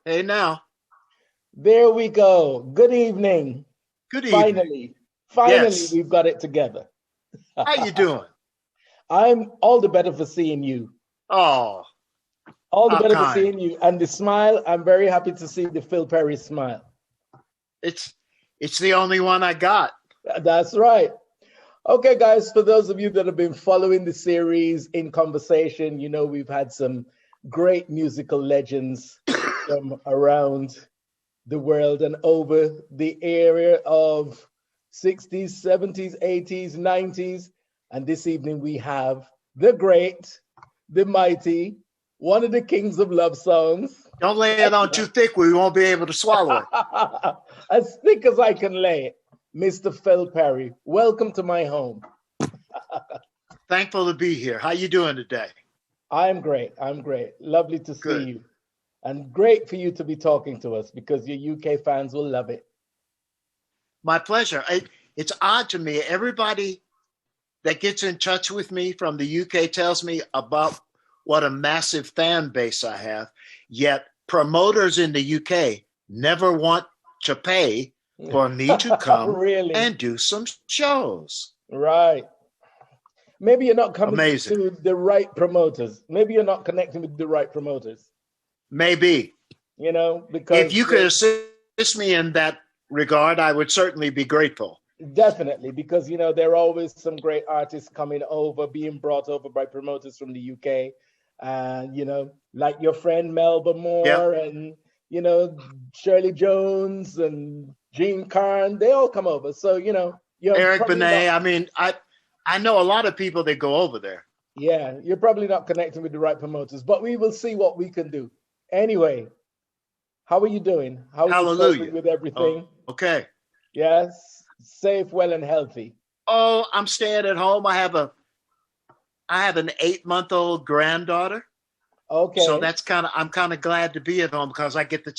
Hey now. There we go. Good evening. Good evening. Finally, Yes. we've got it together. How you doing? I'm all the better for seeing you. Oh, All the how better for kind. seeing you. And the smile, I'm very happy to see the Phil Perry smile. It's it's the only one I got. That's right. Okay, guys, for those of you that have been following the series in conversation, you know we've had some great musical legends from around the world and over the area of 60s, 70s, 80s, 90s. And this evening we have the great, the mighty, one of the kings of love songs, Don't lay it on too thick. We won't be able to swallow it. as thick as I can lay it, Mr. Phil Perry. Welcome to my home. Thankful to be here. How you doing today? I'm great. I'm great. Lovely to see Good. you. And great for you to be talking to us because your UK fans will love it. My pleasure. It's odd to me. Everybody that gets in touch with me from the UK tells me about what a massive fan base I have. Yet promoters in the UK never want to pay for me to come Really? and do some shows. Right. Maybe you're not coming Amazing. to the right promoters. Maybe you're not connecting with the right promoters, Maybe. because If you could assist me in that regard, I would certainly be grateful. definitely, because, there are always some great artists coming over, being brought over by promoters from the UK. And, like your friend Melba Yep. Moore and, Shirley Jones and Gene Carn, they all come over. So, you're Eric probably not, Benet. I know a lot of people that go over there. yeah, you're probably not connecting with the right promoters, but we will see what we can do. Anyway, how are you doing? How are you coping Hallelujah. with Oh, everything? okay. Yes, safe, well, and healthy. Oh, I'm staying at home. I have an 8-month-old granddaughter. So Okay. I'm kind of glad to be at home because I get the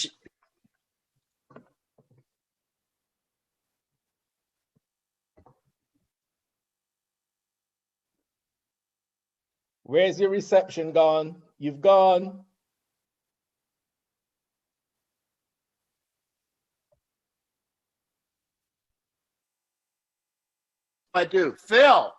Where's your reception gone? You've gone. I do. Phil. Oh,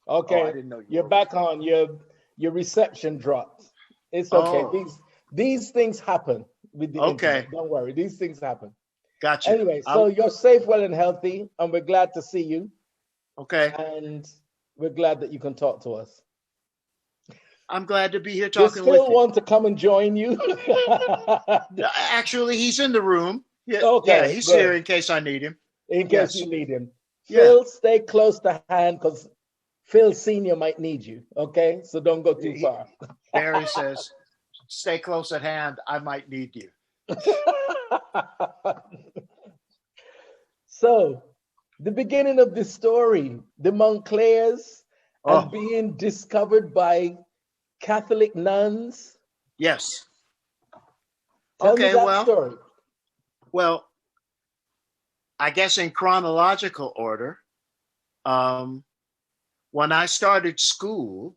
I Okay. didn't know you You're were back responding. on. Your reception dropped. It's okay. Oh, These things happen with the internet. okay. Don't worry. These things happen. Gotcha. Anyway, so I'm you're safe, well, and healthy, and we're glad to see you. okay. And we're glad that you can talk to us. I'm glad to be here Does talking with Phil you. want to come and join you? Actually, he's in the room. Yeah, yeah, Okay, he's here good. in case I need him. In case Yes. you need him. Yeah. Phil, stay close to hand because Phil Sr. might need you. Okay, so don't go too He, far. Barry says, stay close at hand. I might need you. So, the beginning of this story, the Montclairs and Oh, being discovered by Catholic nuns. yes. Tell me Okay, that well, story. well, I guess in chronological order, um, when I started school,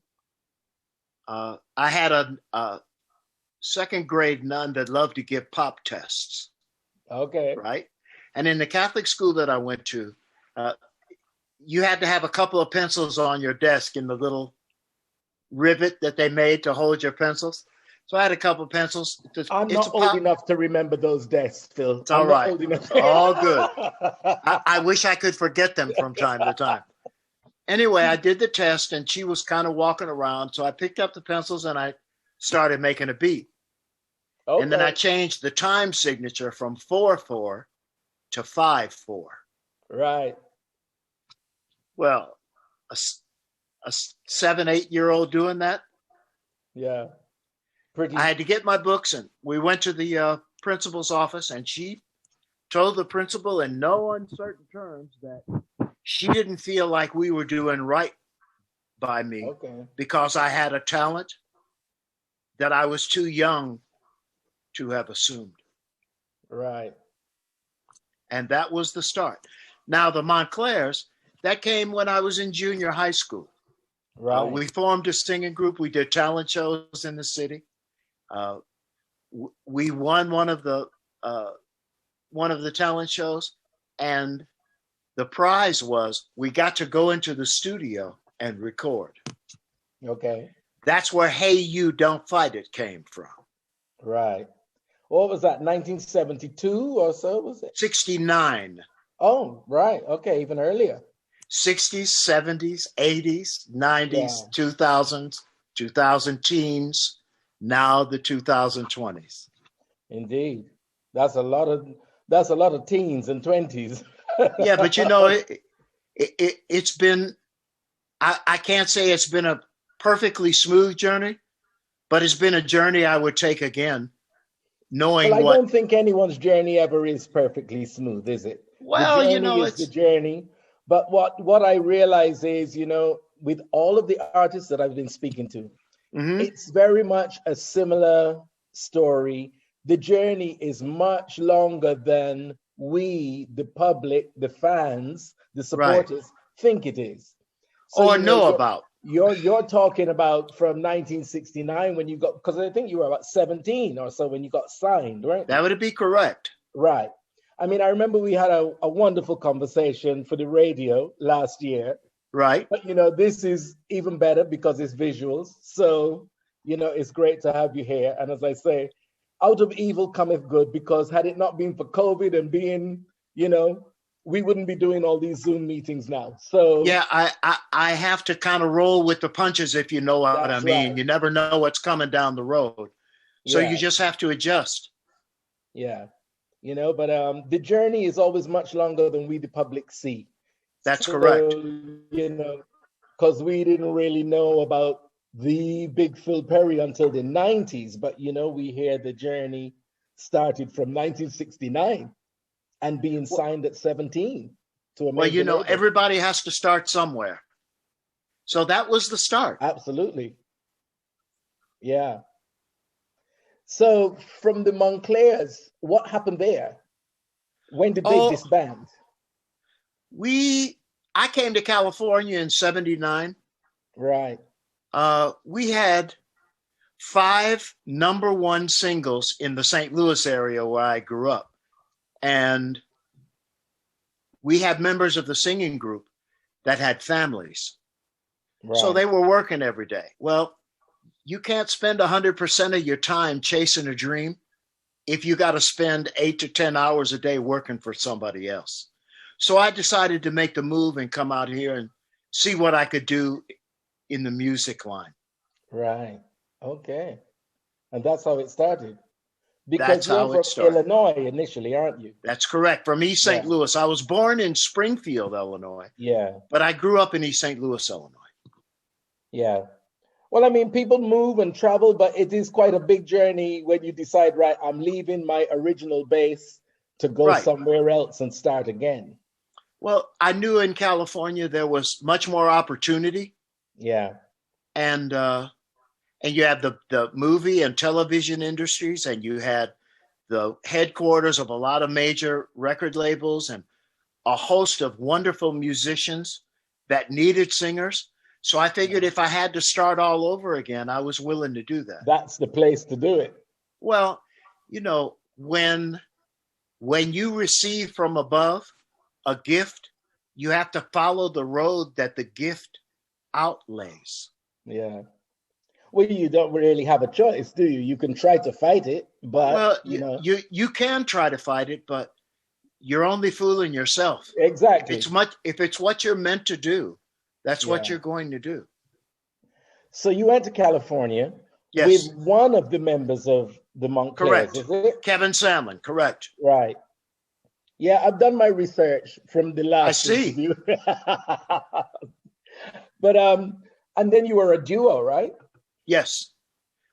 I had a second grade nun that loved to give pop tests, Okay. right? And in the Catholic school that I went to, uh, you had to have a couple of pencils on your desk in the little rivet that they made to hold your pencils. So I had a couple of pencils. I'm It's not a old pop. enough to remember those desks, Phil. It's all I'm not right. old enough. All good. I wish I could forget them from time to time. Anyway, I did the test and she was kind of walking around. So I picked up the pencils and I started making a beat. And then I Okay. changed the time signature from 4/4 to 5/4. Right. Well, a, a 7, 8 year old doing that, Yeah. I Pretty. had to get my books and we went to the principal's office and she told the principal in no uncertain terms that she didn't feel like we were doing right by me Okay. because I had a talent that I was too young to have assumed. Right. And that was the start. Now, the Montclairs, that came when I was in junior high school. Right. We formed a singing group. We did talent shows in the city. Uh, we won one of the talent shows, and the prize was we got to go into the studio and record. Okay. That's where "Hey You Don't Fight It" came from. Right. What was that? 1972 or so, was it? 69. Oh, right. Okay, even earlier. 60s, 70s, 80s, 90s, 2000s, 2000 teens, now the 2020s. Indeed. That's a lot of teens and 20s. Yeah, but it's been, I can't say it's been a perfectly smooth journey, but it's been a journey I would take again, knowing I don't think anyone's journey ever is perfectly smooth, is it? Well, the journey is the journey. But what I realize is, with all of the artists that I've been speaking to, it's very much a similar story. The journey is much longer than we, the public, the fans, the supporters, think it is. So, or know about. You're talking about from 1969 when you got, because I think you were about 17 or so when you got signed, right? That would be correct. Right. I mean, I remember we had a wonderful conversation for the radio last year. Right. But, this is even better because it's visuals. So, it's great to have you here. And as I say, out of evil cometh good, because had it not been for COVID and being, we wouldn't be doing all these Zoom meetings now. So yeah, I have to kind of roll with the punches, if you know what I mean. Right. You never know what's coming down the road. So you just have to adjust. Yeah. But the journey is always much longer than we, the public, see. That's correct. Because we didn't really know about the big Phil Perry until the 90s. But, we hear the journey started from 1969 and being signed at 17 to a major label. Everybody has to start somewhere. So that was the start. Absolutely. Yeah. So from the Monclairs, what happened there? When did they disband? I came to California in 79. Right. We had 5 #1 singles in the St. Louis area where I grew up. And we had members of the singing group that had families. Right. So they were working every day. Well, you can't spend 100% of your time chasing a dream if you got to spend 8 to 10 hours a day working for somebody else. So I decided to make the move and come out here and see what I could do in the music line. Right. Okay. And that's how it started. Because you're from Illinois initially, aren't you? That's correct. From East St. Louis. I was born in Springfield, Illinois. Yeah. But I grew up in East St. Louis, Illinois. Yeah. Well, I mean, people move and travel, but it is quite a big journey when you decide, right, I'm leaving my original base to go somewhere else and start again. Well, I knew in California there was much more opportunity. Yeah. And you had the movie and television industries, and you had the headquarters of a lot of major record labels and a host of wonderful musicians that needed singers. So I figured if I had to start all over again, I was willing to do that. That's the place to do it. Well, when you receive from above a gift, you have to follow the road that the gift outlays. Yeah. Well, you don't really have a choice, do you? You can try to fight it, but you can try to fight it, but you're only fooling yourself. Exactly. If it's what you're meant to do, that's what you're going to do. So you went to California with one of the members of the Monclairs, correct. Is it? Kevin Samlin, correct. Right. Yeah, I've done my research from the last interview. But and then you were a duo, right? Yes.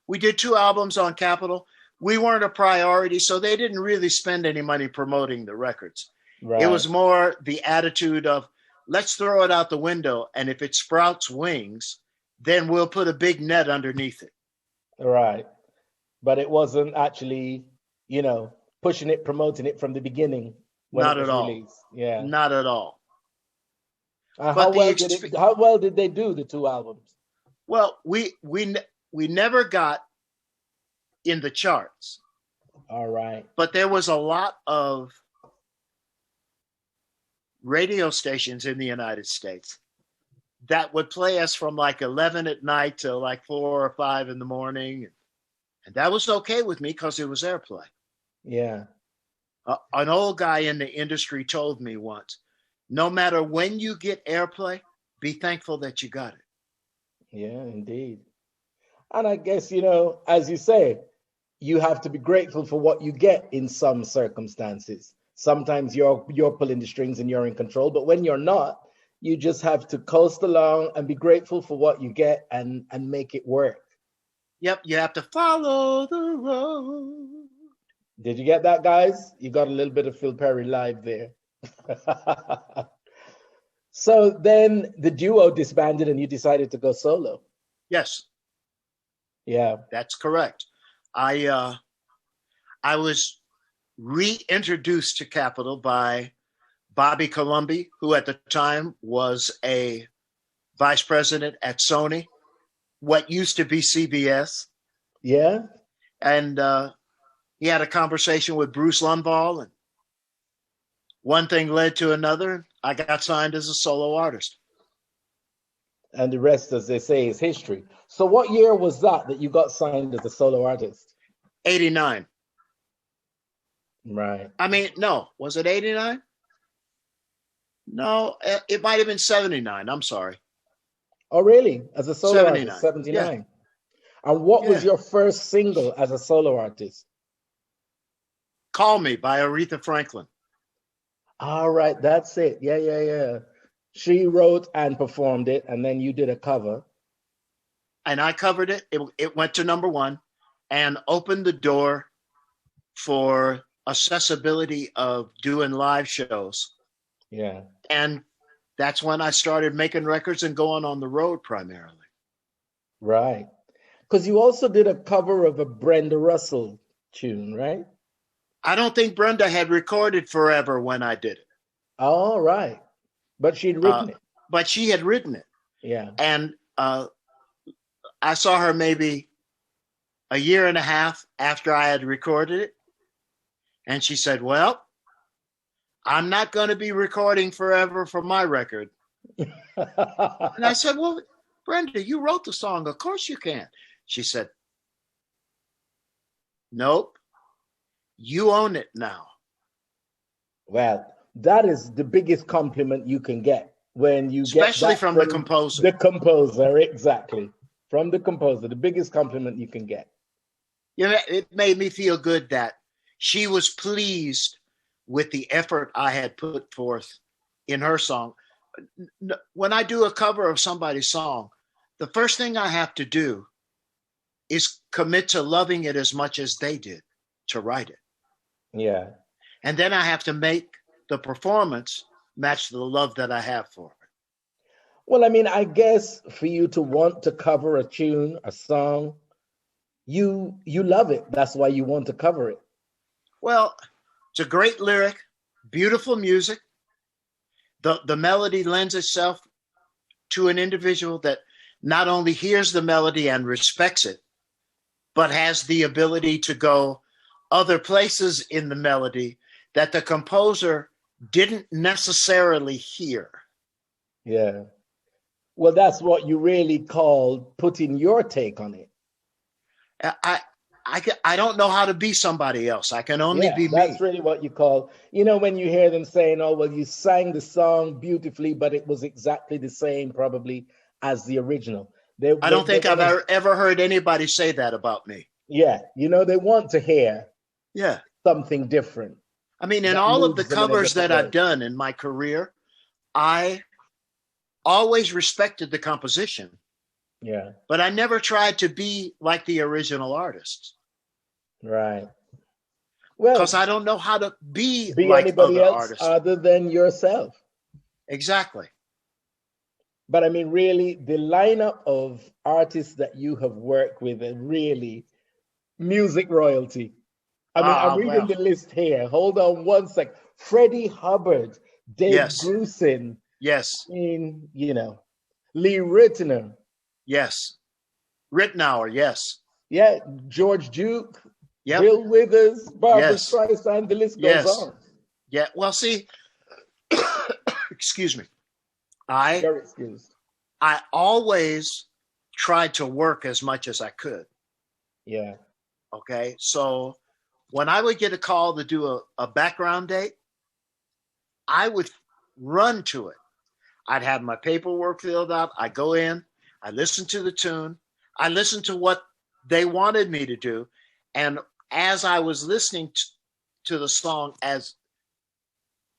We did 2 albums on Capitol. We weren't a priority, so they didn't really spend any money promoting the records. Right. It was more the attitude of, let's throw it out the window, and if it sprouts wings, then we'll put a big net underneath it. Right. But it wasn't actually, pushing it, promoting it from the beginning. Not at all. Released. Yeah. Not at all. How well did they do, the 2 albums? Well, we never got in the charts. All right. But there was a lot of radio stations in the United States that would play us from like 11 at night till like 4 or 5 in the morning. And that was okay with me because it was airplay. Yeah. An old guy in the industry told me once, no matter when you get airplay, be thankful that you got it. Yeah, indeed. And I guess, you know, as you say, you have to be grateful for what you get in some circumstances. Sometimes you're pulling the strings and you're in control, but when you're not, you just have to coast along and be grateful for what you get and make it work. Yep, you have to follow the road. Did you get that, guys? You got a little bit of Phil Perry live there. So then the duo disbanded and you decided to go solo. Yes. Yeah. That's correct. I was reintroduced to Capitol by Bobby Colomby, who at the time was a vice president at Sony, what used to be CBS. Yeah. And he had a conversation with Bruce Lunball, and one thing led to another. I got signed as a solo artist. And the rest, as they say, is history. So what year was that you got signed as a solo artist? 89. Right. I mean, no, was it 89? No, it might have been 79. I'm sorry. Oh, really? As a solo 79. artist, 79. Yeah. And what was your first single as a solo artist? Call Me by Aretha Franklin. All right, that's it. Yeah. She wrote and performed it, and then you did a cover. And I covered it. It went to #1 and opened the door for accessibility of doing live shows. Yeah. And that's when I started making records and going on the road primarily. Right. Because you also did a cover of a Brenda Russell tune, right? I don't think Brenda had recorded Forever when I did it. All right. But she'd written it. But she had written it. Yeah. And I saw her maybe a year and a half after I had recorded it. And she said, well, I'm not going to be recording Forever for my record. And I said, well, Brenda, you wrote the song. Of course you can. She said, nope, you own it now. Well, that is the biggest compliment you can get when you especially get from the composer. The composer, exactly. From the composer, the biggest compliment you can get. You know, it made me feel good that she was pleased with the effort I had put forth in her song. When I do a cover of somebody's song, the first thing I have to do is commit to loving it as much as they did to write it. Yeah. And then I have to make the performance match the love that I have for it. Well, I mean, I guess for you to want to cover a tune, a song, you love it. That's why you want to cover it. Well, it's a great lyric, beautiful music. The melody lends itself to an individual that not only hears the melody and respects it, but has the ability to go other places in the melody that the composer didn't necessarily hear. Yeah. Well, that's what you really call putting your take on it. I don't know how to be somebody else. I can only be me. That's really what you call, you know, when you hear them saying, oh, well, you sang the song beautifully, but it was exactly the same probably as the original. I don't think I've ever heard anybody say that about me. Yeah. You know, they want to hear something different. I mean, in all of the covers that I've done in my career, I always respected the composition. Yeah. But I never tried to be like the original artists. Right. Well, because I don't know how to be like anybody other else artists other than yourself. Exactly. But I mean, really, the lineup of artists that you have worked with are really music royalty. I mean, I'm reading the list here. Hold on one sec. Freddie Hubbard, Dave Grusin. Yes. I mean, you know, Lee Ritenour. Yes. Ritenour, yes. Yeah, George Duke. Yep. Bill Withers, Barbara Yes. Streisand, the list goes Yes. on. Yeah. Well, see, excuse me. I You're excused. always tried to work as much as I could. Yeah. Okay. So when I would get a call to do a background date, I would run to it. I'd have my paperwork filled out. I go in, I listen to the tune, I listen to what they wanted me to do. And as I was listening to the song, as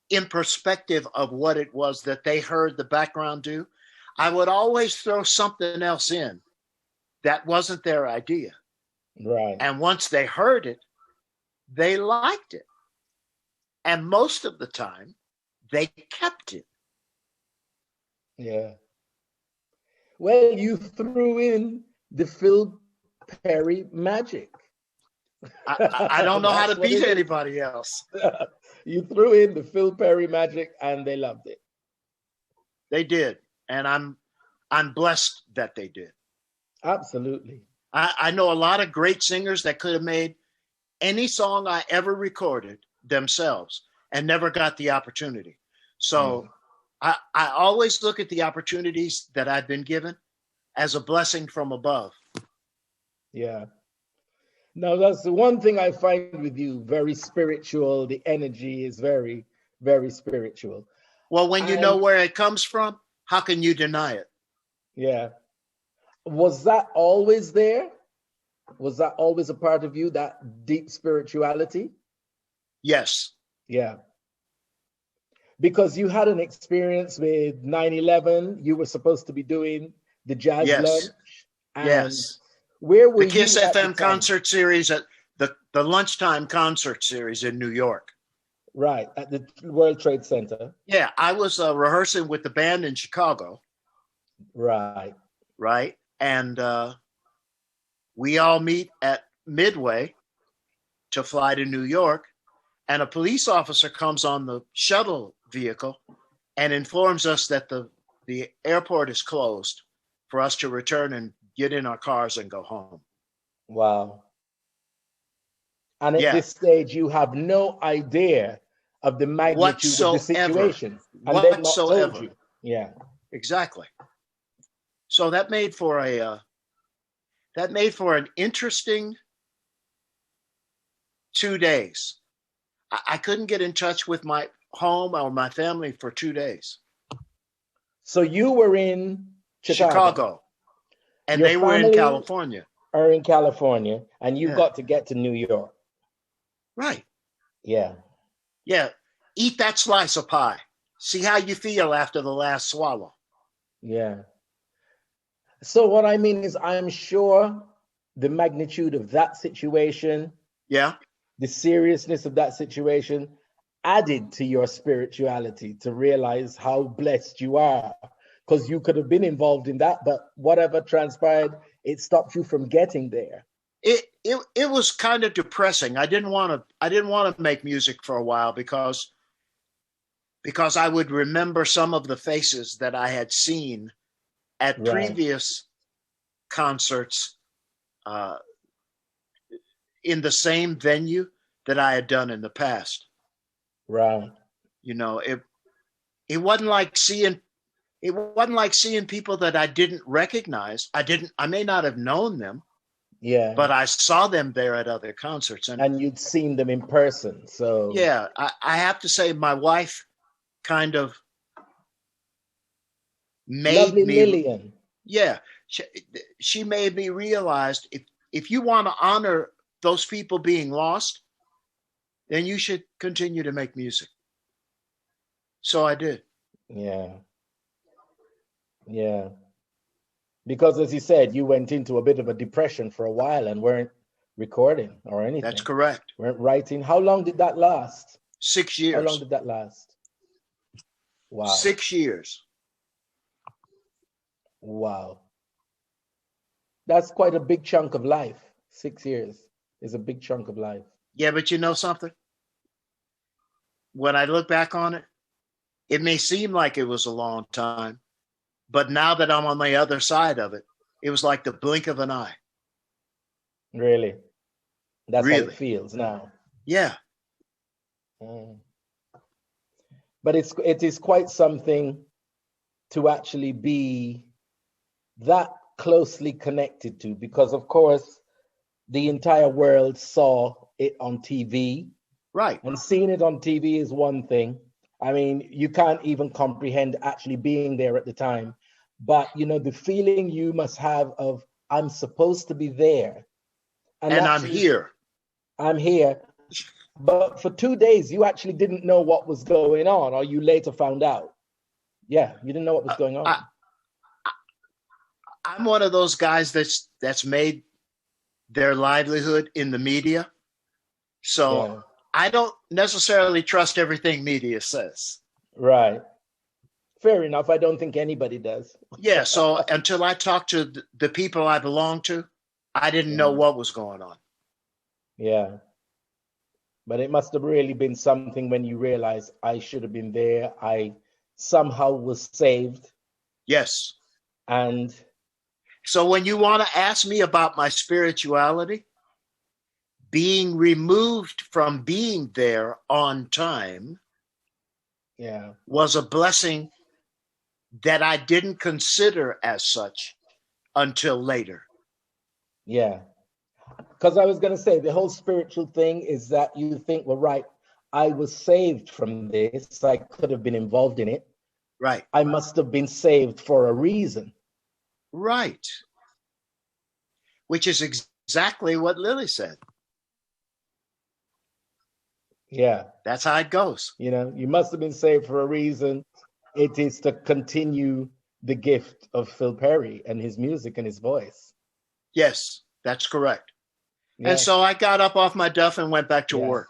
in perspective of what it was that they heard the background do, I would always throw something else in that wasn't their idea. Right. And once they heard it, they liked it. And most of the time, they kept it. Yeah. Well, you threw in the Phil Perry magic. I don't know how to beat anybody else. You threw in the Phil Perry magic and they loved it. They did. And I'm blessed that they did. Absolutely. I know a lot of great singers that could have made any song I ever recorded themselves and never got the opportunity. So I always look at the opportunities that I've been given as a blessing from above. Yeah. Now, that's the one thing I find with you, very spiritual. The energy is very, very spiritual. Well, when you know where it comes from, how can you deny it? Yeah. Was that always there? Was that always a part of you, that deep spirituality? Yes. Yeah. Because you had an experience with 9/11. You were supposed to be doing the jazz lunch. And yes. Where were the KISS you FM concert series at the lunchtime concert series in New York. Right, at the World Trade Center. Yeah, I was rehearsing with the band in Chicago. Right. Right. And we all meet at Midway to fly to New York. And a police officer comes on the shuttle vehicle and informs us that the airport is closed for us to return and get in our cars and go home. Wow. And at this stage, you have no idea of the magnitude of the situation. And they've not told you. Yeah. Exactly. So that made for an interesting 2 days. I couldn't get in touch with my home or my family for 2 days. So you were in Chicago. And they were in California. Are in California, and you got to get to New York. Right. Yeah. Yeah. Eat that slice of pie. See how you feel after the last swallow. Yeah. So what I mean is, I'm sure the magnitude of that situation, the seriousness of that situation added to your spirituality to realize how blessed you are, because you could have been involved in that, but whatever transpired, it stopped you from getting there. It was kind of depressing. I didn't want to make music for a while because I would remember some of the faces that I had seen at previous concerts in the same venue that I had done in the past. Right. You know, it wasn't like seeing people that I didn't recognize. I may not have known them. Yeah. But I saw them there at other concerts. And you'd seen them in person. So yeah, I have to say my wife kind of made me Lillian. Yeah. She made me realize if you want to honor those people being lost, then you should continue to make music. So I did. Yeah. Yeah. Because as you said, you went into a bit of a depression for a while and weren't recording or anything. That's correct. Weren't writing. How long did that last? 6 years. How long did that last? Wow. 6 years. Wow. That's quite a big chunk of life. 6 years is a big chunk of life. Yeah, but you know something? When I look back on it, it may seem like it was a long time, but now that I'm on the other side of it, it was like the blink of an eye. Really? That's how it Really? feels now. Yeah. Mm. But it is quite something to actually be that closely connected to, because of course the entire world saw it on TV. Right. And seeing it on TV is one thing. I mean, you can't even comprehend actually being there at the time. But, you know, the feeling you must have of, I'm supposed to be there. And I'm actually, here. I'm here. But for 2 days, you actually didn't know what was going on, or you later found out. Yeah, you didn't know what was going on. I'm one of those guys that's made their livelihood in the media. So Yeah. I don't necessarily trust everything media says. Right. Fair enough. I don't think anybody does. Yeah. So until I talked to the people I belong to, I didn't know what was going on. Yeah. But it must have really been something when you realize I should have been there. I somehow was saved. Yes. And so when you want to ask me about my spirituality, being removed from being there on time was a blessing that I didn't consider as such until later. Yeah. Because I was going to say, the whole spiritual thing is that you think, well, right, I was saved from this. I could have been involved in it. Right. I must have been saved for a reason. Right. Which is exactly what Lily said. Yeah. That's how it goes. You know, you must have been saved for a reason. It is to continue the gift of Phil Perry and his music and his voice. Yes, that's correct. Yeah. And so I got up off my duff and went back to work.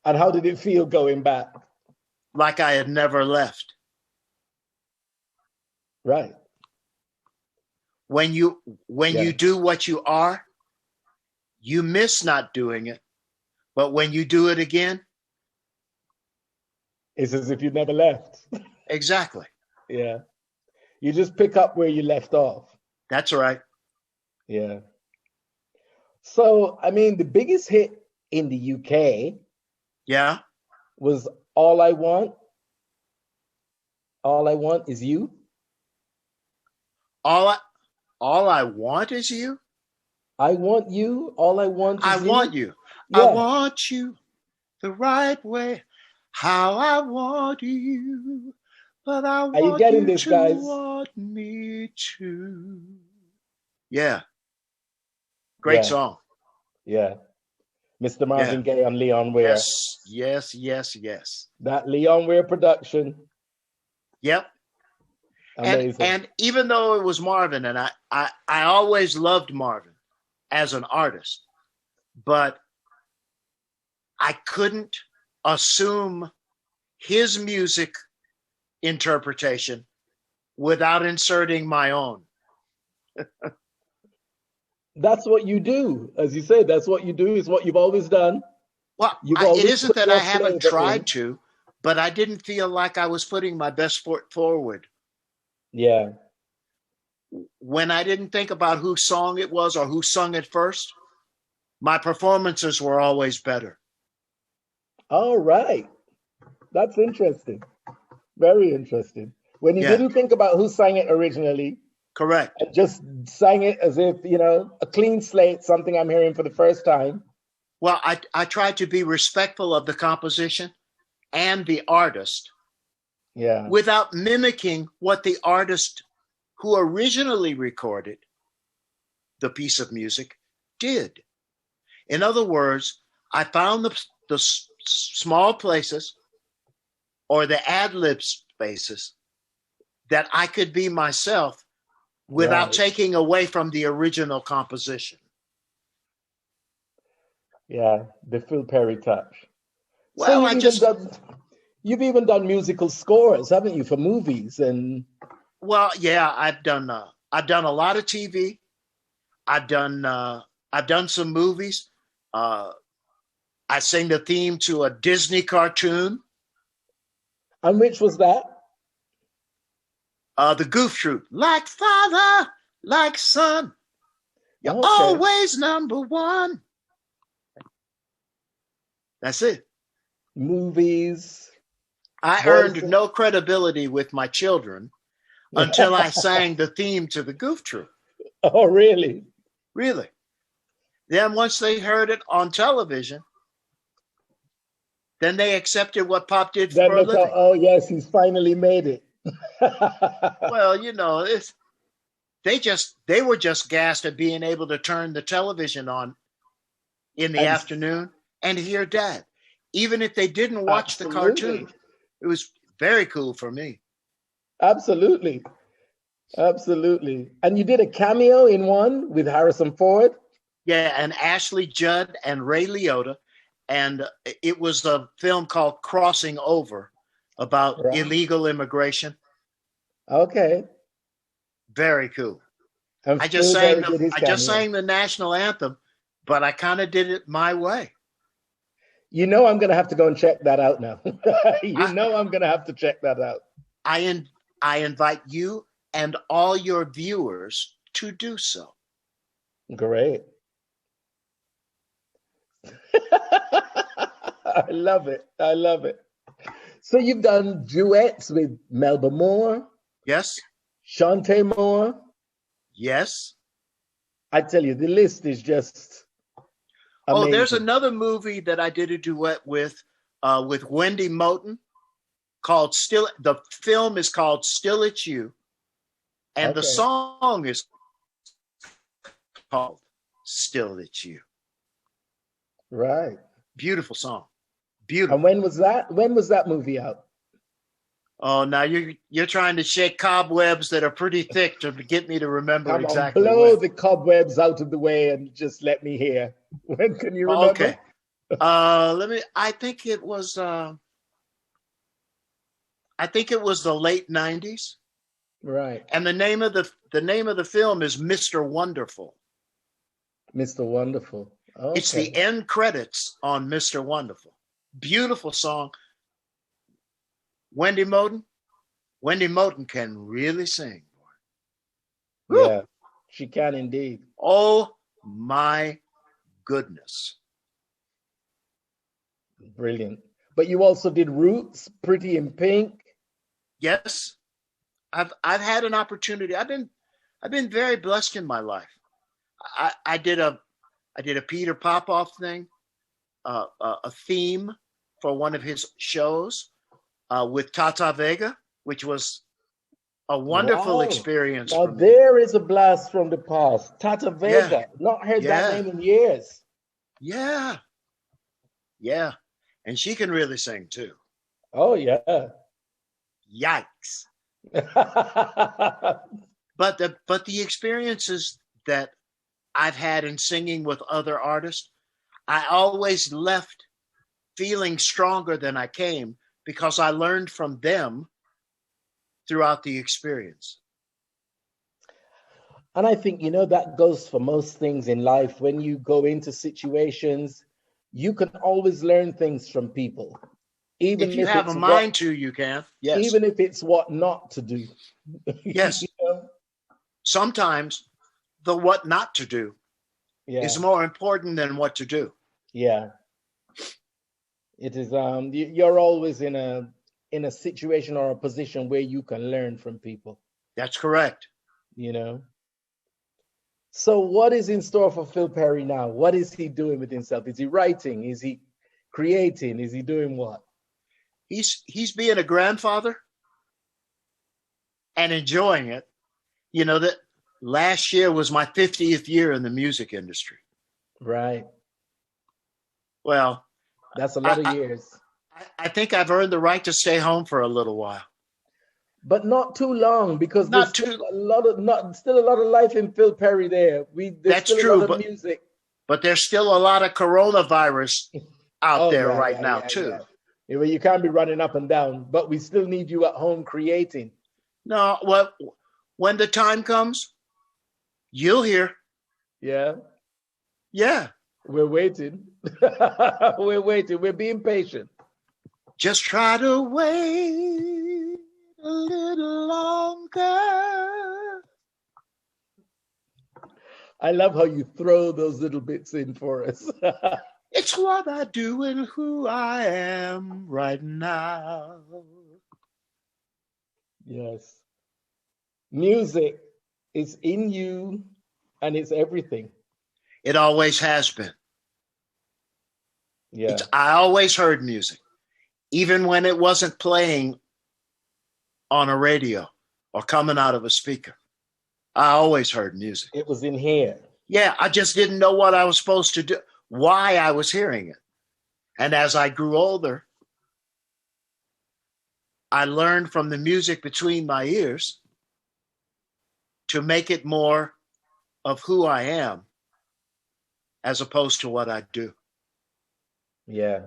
And how did it feel going back? Like I had never left. Right. When you do what you are, you miss not doing it. But when you do it again, it's as if you never left. Exactly. Yeah. You just pick up where you left off. That's right. Yeah. So, I mean, the biggest hit in the UK was All I Want. All I Want Is You. All I want is you. I want you. All I want is I you. want you. Yeah. I want you the right way. How I want you. But I want you getting this, to guys? want me too. Yeah. Great song. Yeah. Mr. Marvin Gaye and Leon Ware. Yes. That Leon Ware production. Yep. Amazing. And even though it was Marvin, and I always loved Marvin as an artist, but I couldn't assume his music interpretation without inserting my own. That's what you do. As you say, that's what you do. It's what you've always done. Well, it isn't that I haven't tried to, but I didn't feel like I was putting my best foot forward. Yeah. When I didn't think about whose song it was or who sung it first, my performances were always better. All right. That's interesting. Very interesting. When you didn't think about who sang it originally. Correct. And just sang it as if, you know, a clean slate, something I'm hearing for the first time. Well, I tried to be respectful of the composition and the artist. Yeah. Without mimicking what the artist who originally recorded the piece of music did. In other words, I found the small places or the ad-lib spaces that I could be myself without taking away from the original composition. Yeah, the Phil Perry touch. Well, so you've even done musical scores, haven't you, for movies and? Well, yeah, I've done a lot of TV. I've done some movies. I sang the theme to a Disney cartoon. And which was that? The Goof Troop. Like father, like sun. You're Okay. always number one. That's it. Movies, I voice. earned no credibility with my children until I sang the theme to the Goof Troop. Oh, really? Really. Then once they heard it on television, then they accepted what Pop did Then for a they thought, living. oh, yes, he's finally made it. Well, you know, they were just gassed at being able to turn the television on in the And afternoon and hear Dad. Even if they didn't watch the absolutely. cartoon, it was very cool for me. Absolutely. Absolutely. And you did a cameo in one with Harrison Ford? Yeah, and Ashley Judd and Ray Liotta. And it was a film called Crossing Over about Right. illegal immigration. Okay. Very cool. And I just Spielberg did his cameo. sang the national anthem, but I kind of did it my way. You know I'm going to have to go and check that out now. I'm going to have to check that out. I invite you and all your viewers to do so. Great. I love it. I love it. So you've done duets with Melba Moore, Yes? Shantae Moore. Yes? I tell you, the list is just amazing. Oh, there's another movie that I did a duet with Wendy Moten called Still. The film is called Still It's You. And the song is called Still It's You. Right. Beautiful song. Beautiful. And when was that? When was that movie out? Oh, now you're trying to shake cobwebs that are pretty thick to get me to remember Come exactly. on, blow the cobwebs out of the way and just let me hear. When can you remember? Okay. I think it was the late 90s. Right. And the name of the film is Mr. Wonderful. Mr. Wonderful. Okay. It's the end credits on Mr. Wonderful. Beautiful song. Wendy Moten can really sing. Yeah, she can indeed. Oh my goodness. Brilliant. But you also did Roots, Pretty in Pink. Yes. I've had an opportunity. I've been very blessed in my life. I did a Peter Popoff thing, a theme for one of his shows with Tata Vega, which was a wonderful experience. Now for me. there is a blast from the past. Tata Vega, Yeah. not heard that name in years. Yeah. Yeah. And she can really sing too. Oh yeah. Yikes. But the experiences that I've had in singing with other artists, I always left feeling stronger than I came because I learned from them throughout the experience. And I think, that goes for most things in life. When you go into situations, you can always learn things from people. Even if you have a mind to, you can. Yes. Even if it's what not to do. Yes. Sometimes the what not to do is more important than what to do. Yeah. It is. You're always in a situation or a position where you can learn from people. That's correct. So what is in store for Phil Perry now? What is he doing with himself? Is he writing? Is he creating? Is he doing what? He's being a grandfather and enjoying it. That last year was my 50th year in the music industry. Right. Well, that's a lot of years. I think I've earned the right to stay home for a little while. But not too long, because there's still a lot of life in Phil Perry there. That's true, a lot of music. But there's still a lot of coronavirus out there right now too. Yeah. Well, you can't be running up and down, but we still need you at home creating. No, well, when the time comes, you'll hear. Yeah. Yeah. We're waiting. We're waiting. We're being patient. Just try to wait a little longer. I love how you throw those little bits in for us. It's what I do and who I am right now. Yes. Music is in you and it's everything. It always has been. Yeah. I always heard music, even when it wasn't playing on a radio or coming out of a speaker. I always heard music. It was in here. Yeah, I just didn't know what I was supposed to do, why I was hearing it. And as I grew older, I learned from the music between my ears to make it more of who I am as opposed to what I do. Yeah.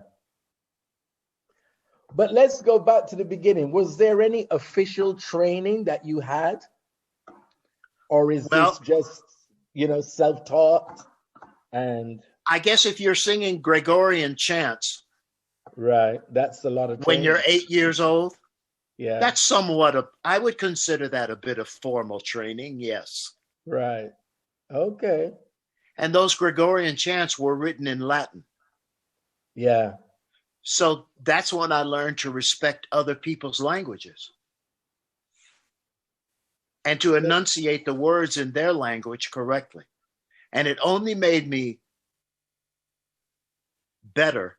But let's go back to the beginning. Was there any official training that you had? Or is this just, self-taught? And I guess if you're singing Gregorian chants, right, that's a lot of training. When you're 8 years old, yeah, that's I would consider that a bit of formal training, yes. Right. Okay. And those Gregorian chants were written in Latin. Yeah. So that's when I learned to respect other people's languages and to enunciate the words in their language correctly. And it only made me better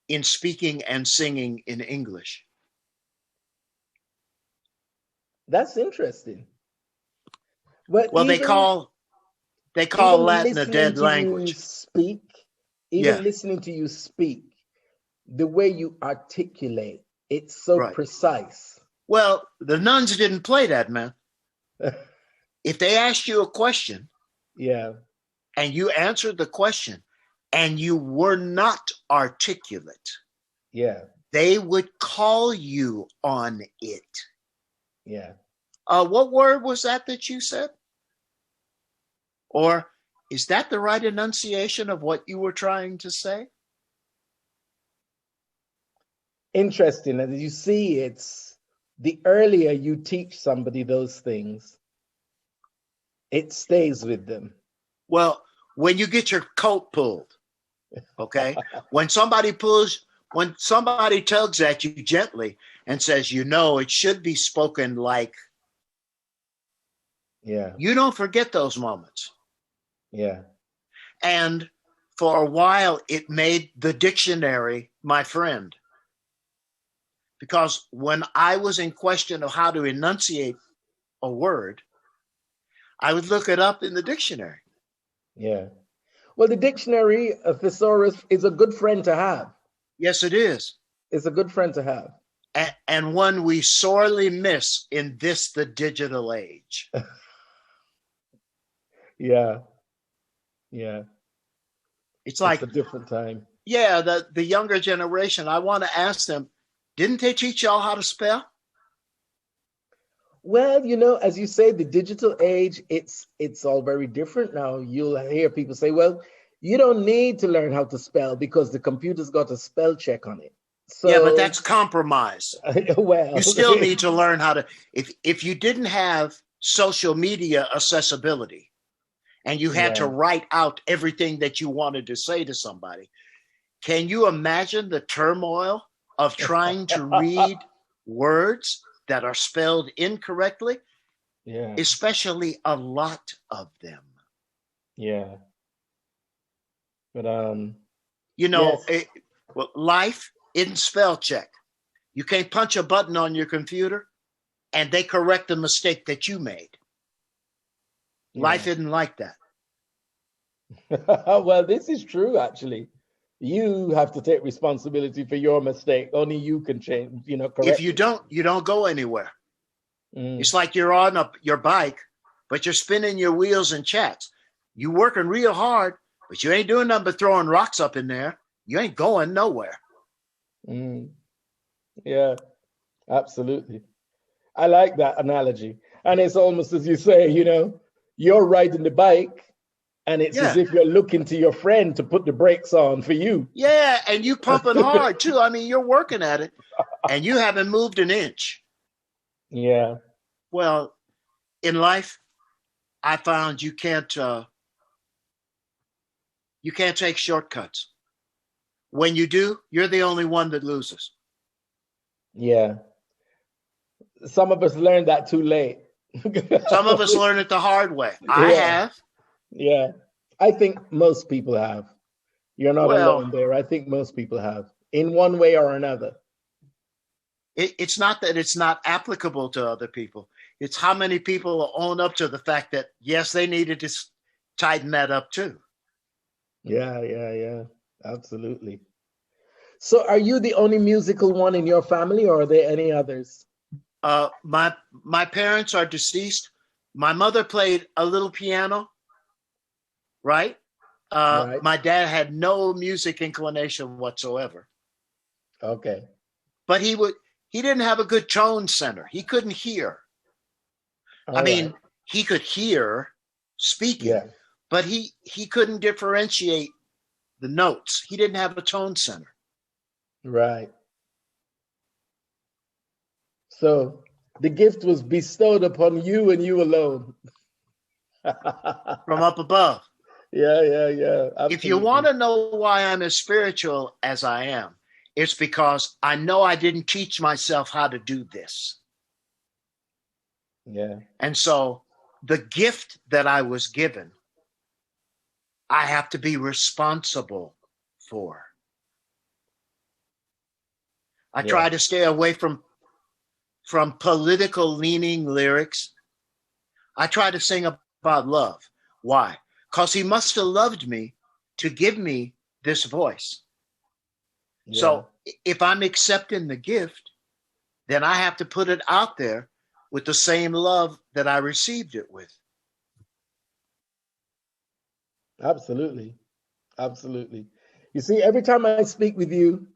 in speaking and singing in English. That's interesting. But well, they call Latin a dead language. Listening to you speak, the way you articulate, it's so precise. Well, the nuns didn't play that, man. If they asked you a question, yeah, and you answered the question, and you were not articulate, yeah, they would call you on it. Yeah. What word was that you said? Or is that the right enunciation of what you were trying to say? Interesting. As you see, it's the earlier you teach somebody those things, it stays with them. Well, when you get your coat pulled, okay? when somebody tugs at you gently and says, it should be spoken like, yeah, you don't forget those moments. Yeah. And for a while, it made the dictionary my friend. Because when I was in question of how to enunciate a word, I would look it up in the dictionary. Yeah. Well, the dictionary, a thesaurus, is a good friend to have. Yes, it is. It's a good friend to have. And one we sorely miss in the digital age. Yeah. Yeah. It's like a different time. Yeah, the younger generation, I want to ask them, didn't they teach y'all how to spell? Well, as you say, the digital age, it's all very different now. You'll hear people say, well, you don't need to learn how to spell because the computer's got a spell check on it. So, yeah, but that's compromise. Well, you still need to learn how to, if you didn't have social media accessibility, and you had to write out everything that you wanted to say to somebody. Can you imagine the turmoil of trying to read words that are spelled incorrectly? Yeah. Especially a lot of them. Yeah. But, life isn't spell check. You can't punch a button on your computer and they correct the mistake that you made. Life isn't like that. Well, this is true, actually. You have to take responsibility for your mistake. Only you can change, correct. If you don't, you don't go anywhere. It's like you're on your bike, but you're spinning your wheels and chats. You working real hard, but you ain't doing nothing but throwing rocks up in there. You ain't going nowhere. Yeah, absolutely. I like that analogy. And it's almost as you say, you're riding the bike and it's as if you're looking to your friend to put the brakes on for you. Yeah, and you pumping hard too. I mean, you're working at it and you haven't moved an inch. Yeah. Well, in life, I found you can't take shortcuts. When you do, you're the only one that loses. Yeah. Some of us learned that too late. Some of us learn it the hard way. I Yeah. have. Yeah. I think most people have. You're not Well, alone there. I think most people have, in one way or another. it's not that it's not applicable to other people. It's how many people own up to the fact that, yes, they needed to tighten that up too. Yeah. Absolutely. So are you the only musical one in your family, or are there any others? My parents are deceased. My mother played a little piano, right? Right. My dad had no music inclination whatsoever, Okay. but he didn't have a good tone center. He couldn't hear. I All mean, right. he could hear speaking, Yeah. but he couldn't differentiate the notes. He didn't have a tone center. Right. So the gift was bestowed upon you and you alone. From up above. Yeah. If you want Absolutely. to know why I'm as spiritual as I am, it's because I know I didn't teach myself how to do this. Yeah. And so the gift that I was given, I have to be responsible for. I Yeah. try to stay away from political leaning lyrics. I try to sing about love. Why? Because he must have loved me to give me this voice. Yeah. So if I'm accepting the gift, then I have to put it out there with the same love that I received it with. Absolutely. Absolutely. You see, every time I speak with you,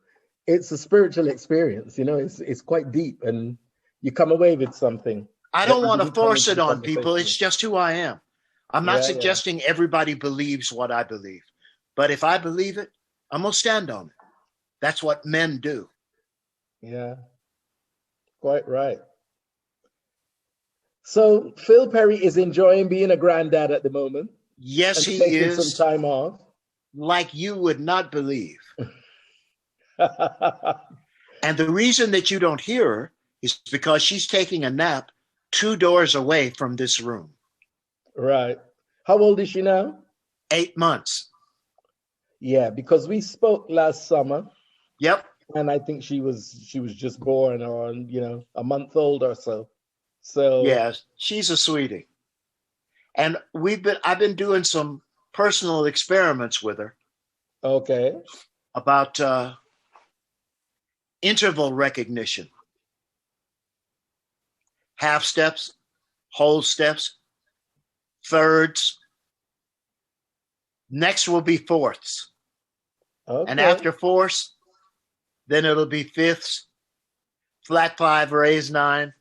it's a spiritual experience. You know, it's quite deep, and you come away with something I that don't you want to didn't come force into it the on people. conversation It's with. just who I am. I'm not Yeah. suggesting everybody believes what I believe, but if I believe it, I'm going to stand on it. That's what men do. Yeah. Quite right. So Phil Perry is enjoying being a granddad at the moment Yes, and he taking some is, time off. like you would not believe. And the reason that you don't hear her is because she's taking a nap 2 doors away from this room. Right. How old is she now? 8 months. Yeah, because we spoke last summer, Yep. and I think she was just born, or a month old or so. So Yes, she's a sweetie. And I've been doing some personal experiments with her okay. about interval recognition, half steps, whole steps, thirds. Next will be fourths. And Okay. after fourths, then it'll be fifths, flat five, raise nine.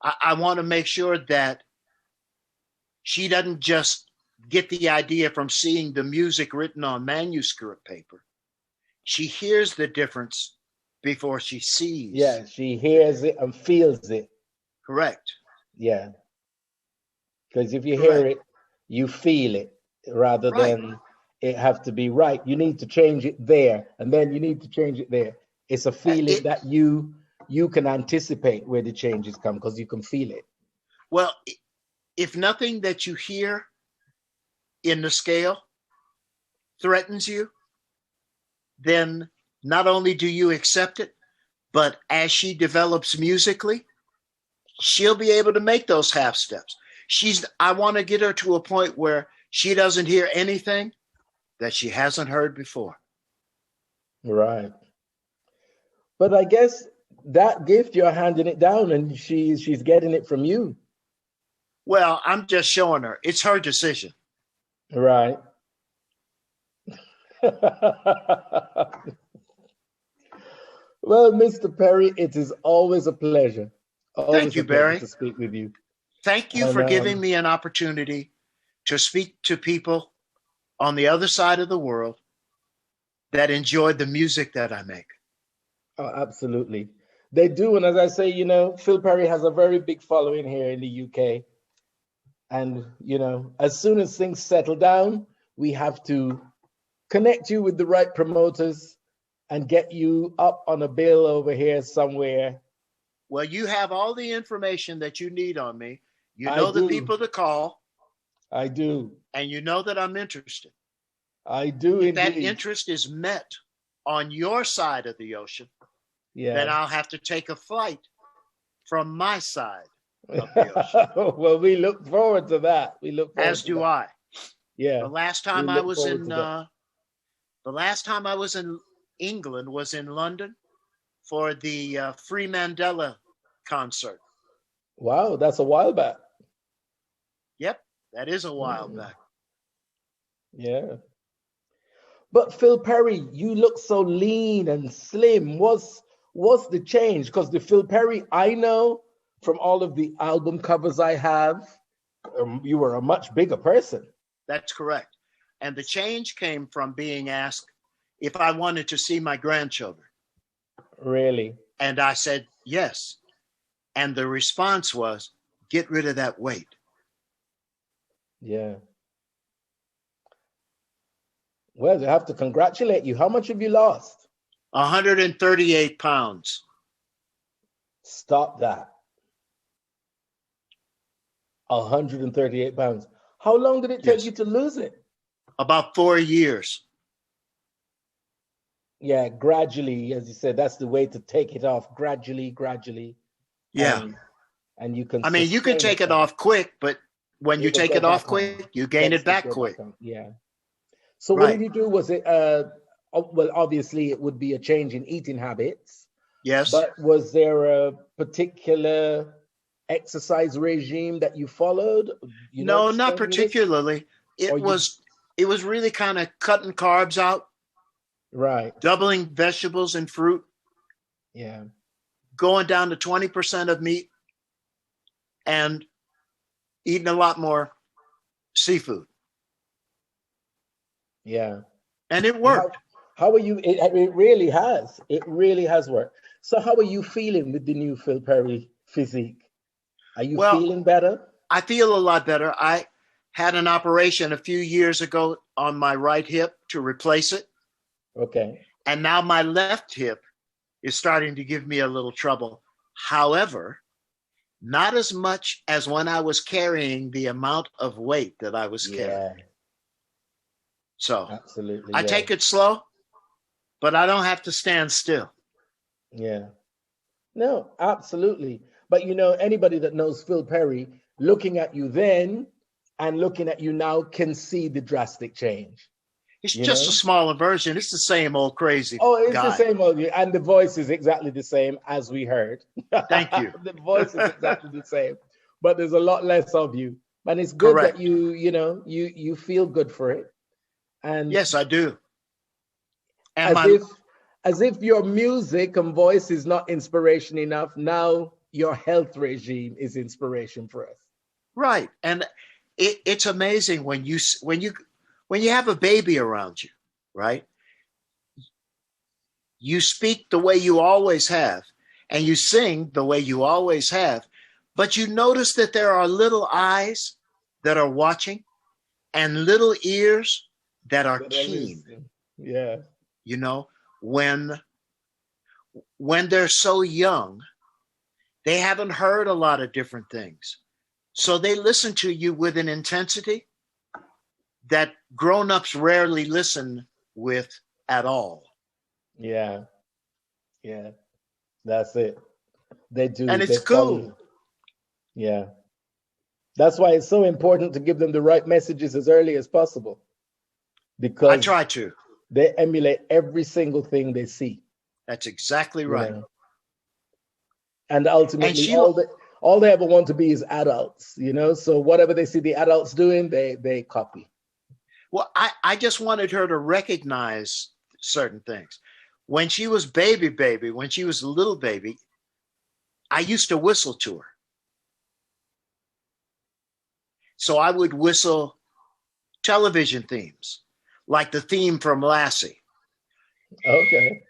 I want to make sure that she doesn't just get the idea from seeing the music written on manuscript paper. She hears the difference before she sees. Yeah, she hears it and feels it. Correct. Yeah. Because if you hear Correct. it, you feel it rather Right. than it have to be right. You need to change it there, and then you need to change it there. It's a feeling It that you can anticipate where the changes come because you can feel it. well, if nothing that you hear in the scale threatens you, then not only do you accept it, but as she develops musically, she'll be able to make those half steps. I want to get her to a point where she doesn't hear anything that she hasn't heard before. Right. But I guess that gift you're handing it down, and she's getting it from you. Well, I'm just showing her. It's her decision. Right. Well, Mr. Perry, it is always a pleasure. Thank Always a you, pleasure Barry. to speak with you. Thank you And for giving me an opportunity to speak to people on the other side of the world that enjoyed the music that I make. oh, absolutely. They do. And as I say, Phil Perry has a very big following here in the UK. And, as soon as things settle down, we have to connect you with the right promoters and get you up on a bill over here somewhere. Well, you have all the information that you need on me. You I know the do. people to call, I do. and you know that I'm interested. I do If that indeed. interest is met on your side of the ocean, Yeah. then I'll have to take a flight from my side of the ocean. Well, we look forward to that. We look forward As to do that. I. Yeah. The last We time I look was forward in to that. the last time I was in England was in London for the Free Mandela concert. Wow, that's a while back. Yep, that is a while back. Yeah. But Phil Perry, you look so lean and slim. What's the change? Because the Phil Perry I know from all of the album covers I have, you were a much bigger person. That's correct. And the change came from being asked if I wanted to see my grandchildren. Really? And I said, yes. And the response was, get rid of that weight. Yeah. Well, I have to congratulate you. How much have you lost? 138 pounds. Stop that. 138 pounds. How long did it take you to lose it? About 4 years. Yeah, gradually, as you said, that's the way to take it off. Gradually. Yeah. And you can. I mean, you can take it off quick, but when you take it off quick, you gain it back quick. Yeah. So what did you do? Was it, well, obviously it would be a change in eating habits. Yes. But was there a particular exercise regime that you followed? No, not particularly. It was really kind of cutting carbs out. Right. Doubling vegetables and fruit. Yeah. Going down to 20% of meat and eating a lot more seafood. Yeah. And it worked. How are you? It really has. It really has worked. So how are you feeling with the new Phil Perry physique? Are you feeling better? I feel a lot better. I had an operation a few years ago on my right hip to replace it. Okay. And now my left hip is starting to give me a little trouble. However, not as much as when I was carrying the amount of weight that I was carrying. So absolutely, I take it slow, but I don't have to stand still. Yeah. No, absolutely. But anybody that knows Phil Perry, looking at you then and looking at you now can see the drastic change. It's just a smaller version. It's the same old crazy it's guy. The same old, and the voice is exactly the same as we heard. Thank you. The voice is exactly the same, but there's a lot less of you. And it's good that you feel good for it. And yes, I do. And as if your music and voice is not inspiration enough, now your health regime is inspiration for us. Right. And it's amazing when you have a baby around you, right? You speak the way you always have, and you sing the way you always have, but you notice that there are little eyes that are watching and little ears that are keen. Yeah. When they're so young, they haven't heard a lot of different things. So they listen to you with an intensity that grown-ups rarely listen with at all. Yeah. Yeah. That's it. They do. And it's cool. Yeah. That's why it's so important to give them the right messages as early as possible. Because I try to. They emulate every single thing they see. That's exactly right. And ultimately, all they ever want to be is adults, So whatever they see the adults doing, they copy. Well, I just wanted her to recognize certain things. When she was when she was a little baby, I used to whistle to her. So I would whistle television themes, like the theme from Lassie. Okay.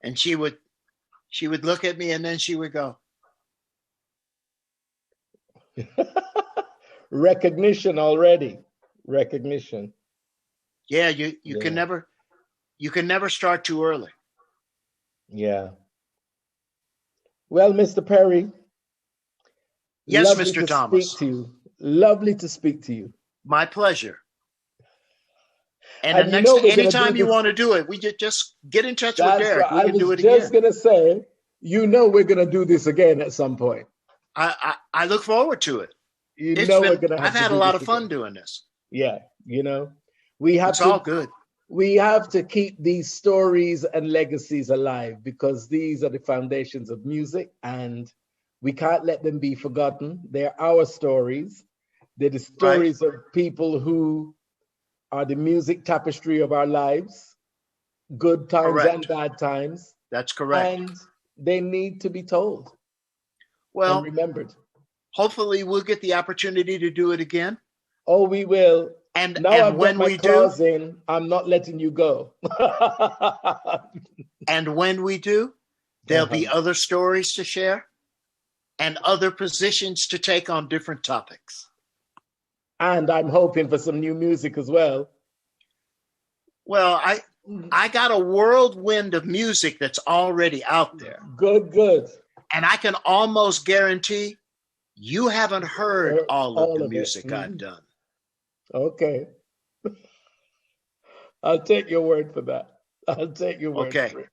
And she would look at me and then she would go. Recognition already. Recognition. Yeah, you can never start too early. Yeah. Well, Mr. Perry. Yes, Mr. Thomas. Speak to you. Lovely to speak to you. My pleasure. And anytime you want to do it, we just get in touch with Derek. We can do it again. I was just going to say, we're going to do this again at some point. I look forward to it. I've had a lot of fun doing this. Yeah, it's all good. We have to keep these stories and legacies alive because these are the foundations of music and we can't let them be forgotten. They're our stories. They're the stories of people who are the music tapestry of our lives, good times and bad times. That's correct. And they need to be told. Well, and remembered. Hopefully we'll get the opportunity to do it again. Oh, we will. And now when we do, I'm not letting you go. And when we do, there'll be other stories to share and other positions to take on different topics. And I'm hoping for some new music as well. Well, I got a whirlwind of music that's already out there. Good. And I can almost guarantee you haven't heard all of the music I've done. Okay. I'll take your word for that. I'll take your word for it.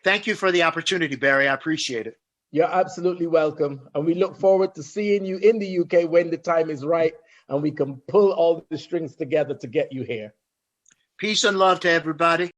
Thank you for the opportunity, Barry. I appreciate it. You're absolutely welcome. And we look forward to seeing you in the UK when the time is right and we can pull all the strings together to get you here. Peace and love to everybody.